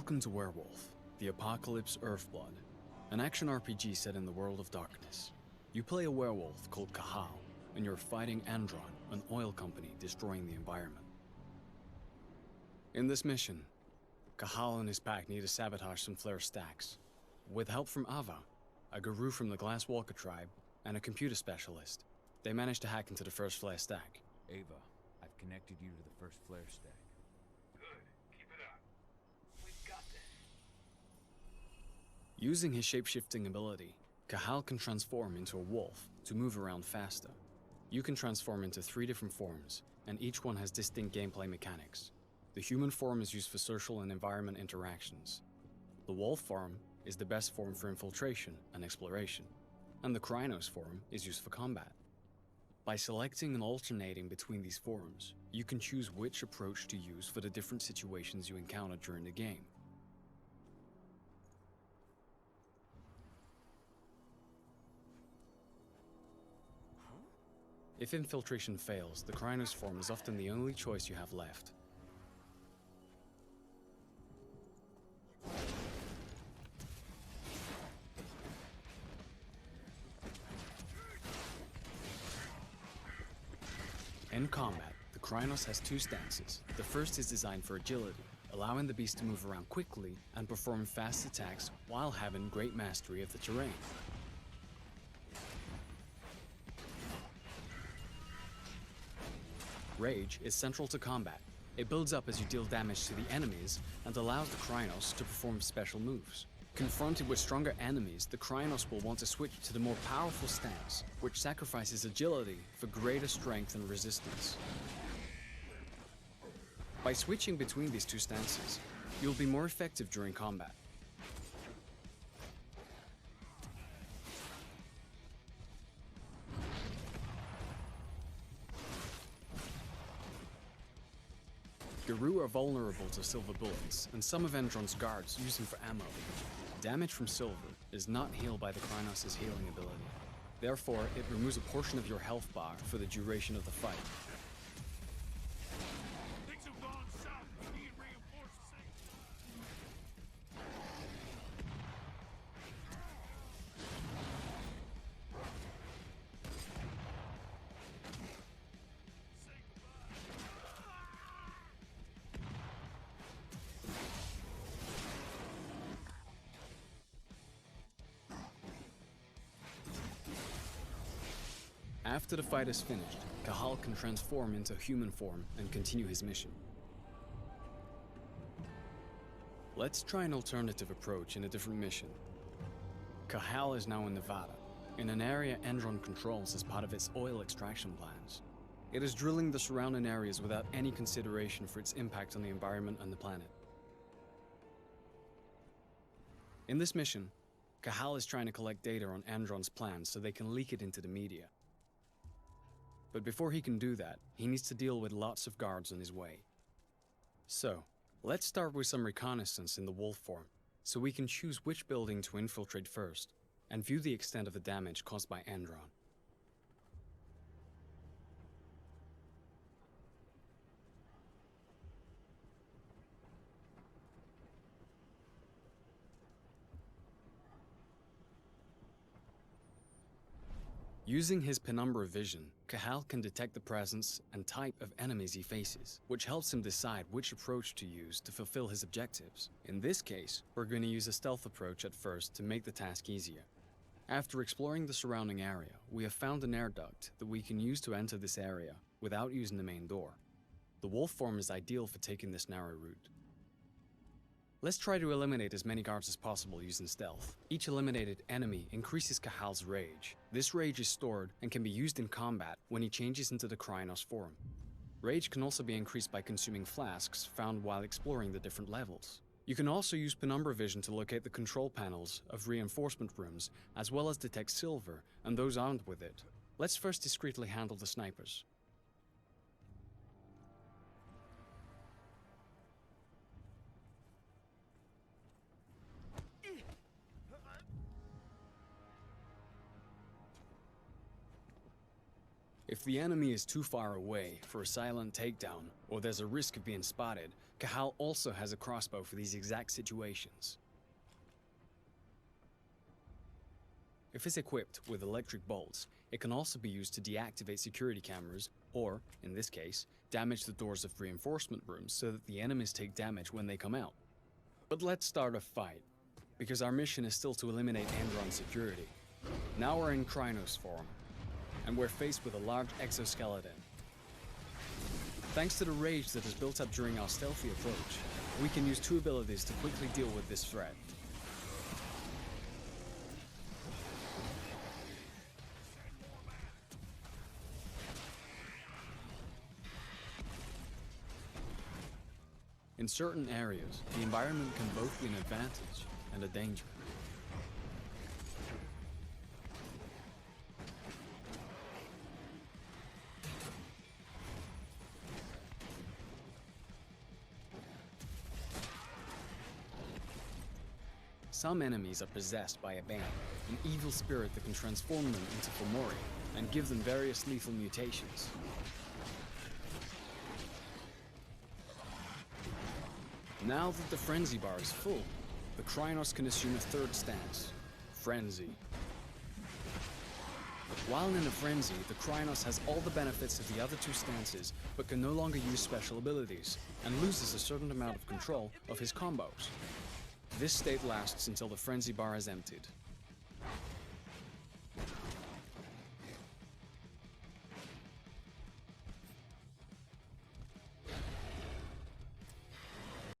Welcome to Werewolf, the Apocalypse Earthblood, an action RPG set in the world of darkness. You play a werewolf called Cahal, and you're fighting Andron, an oil company destroying the environment. In this mission, Cahal and his pack need to sabotage some flare stacks. With help from Ava, a Garou from the Glasswalker tribe, and a computer specialist, they manage to hack into the first flare stack. Ava, I've connected you to the first flare stack. Good. Keep it up. We've got this. Using his shape-shifting ability, Cahal can transform into a wolf to move around faster. You can transform into 3 different forms, and each one has distinct gameplay mechanics. The human form is used for social and environment interactions. The wolf form is the best form for infiltration and exploration, and the Krynos form is used for combat. By selecting and alternating between these forms, you can choose which approach to use for the different situations you encounter during the game. If infiltration fails, the Krynos form is often the only choice you have left. In combat, the Krynos has 2 stances. The first is designed for agility, allowing the beast to move around quickly and perform fast attacks while having great mastery of the terrain. Rage is central to combat. It builds up as you deal damage to the enemies and allows the Krynos to perform special moves. Confronted with stronger enemies, the Krynos will want to switch to the more powerful stance, which sacrifices agility for greater strength and resistance. By switching between these 2 stances, you'll be more effective during combat. Garou are vulnerable to silver bullets, and some of Endron's guards use them for ammo. Damage from silver is not healed by the Krynos' healing ability. Therefore, it removes a portion of your health bar for the duration of the fight. Things have gone south. We need reinforcements. After the fight is finished, Cahal can transform into human form and continue his mission. Let's try an alternative approach in a different mission. Cahal is now in Nevada, in an area Endron controls as part of its oil extraction plans. It is drilling the surrounding areas without any consideration for its impact on the environment and the planet. In this mission, Cahal is trying to collect data on Endron's plans so they can leak it into the media. But before he can do that, he needs to deal with lots of guards on his way. So, let's start with some reconnaissance in the wolf form, so we can choose which building to infiltrate first, and view the extent of the damage caused by Endron. Using his penumbra vision, Cahal can detect the presence and type of enemies he faces, which helps him decide which approach to use to fulfill his objectives. In this case, we're going to use a stealth approach at first to make the task easier. After exploring the surrounding area, we have found an air duct that we can use to enter this area without using the main door. The wolf form is ideal for taking this narrow route. Let's try to eliminate as many guards as possible using stealth. Each eliminated enemy increases Cahal's rage. This rage is stored and can be used in combat when he changes into the Krynos form. Rage can also be increased by consuming flasks found while exploring the different levels. You can also use penumbra vision to locate the control panels of reinforcement rooms, as well as detect silver and those armed with it. Let's first discreetly handle the snipers. If the enemy is too far away for a silent takedown, or there's a risk of being spotted, Cahal also has a crossbow for these exact situations. If it's equipped with electric bolts, it can also be used to deactivate security cameras, or, in this case, damage the doors of reinforcement rooms so that the enemies take damage when they come out. But let's start a fight, because our mission is still to eliminate Andron security. Now we're in Krynos form, and we're faced with a large exoskeleton. Thanks to the rage that is built up during our stealthy approach, we can use two abilities to quickly deal with this threat. In certain areas, the environment can both be an advantage and a danger. Some enemies are possessed by a ban, an evil spirit that can transform them into Fomori and give them various lethal mutations. Now that the frenzy bar is full, the Krynos can assume a third stance, frenzy. While in a frenzy, the Krynos has all the benefits of the other two stances, but can no longer use special abilities, and loses a certain amount of control of his combos. This state lasts until the frenzy bar is emptied.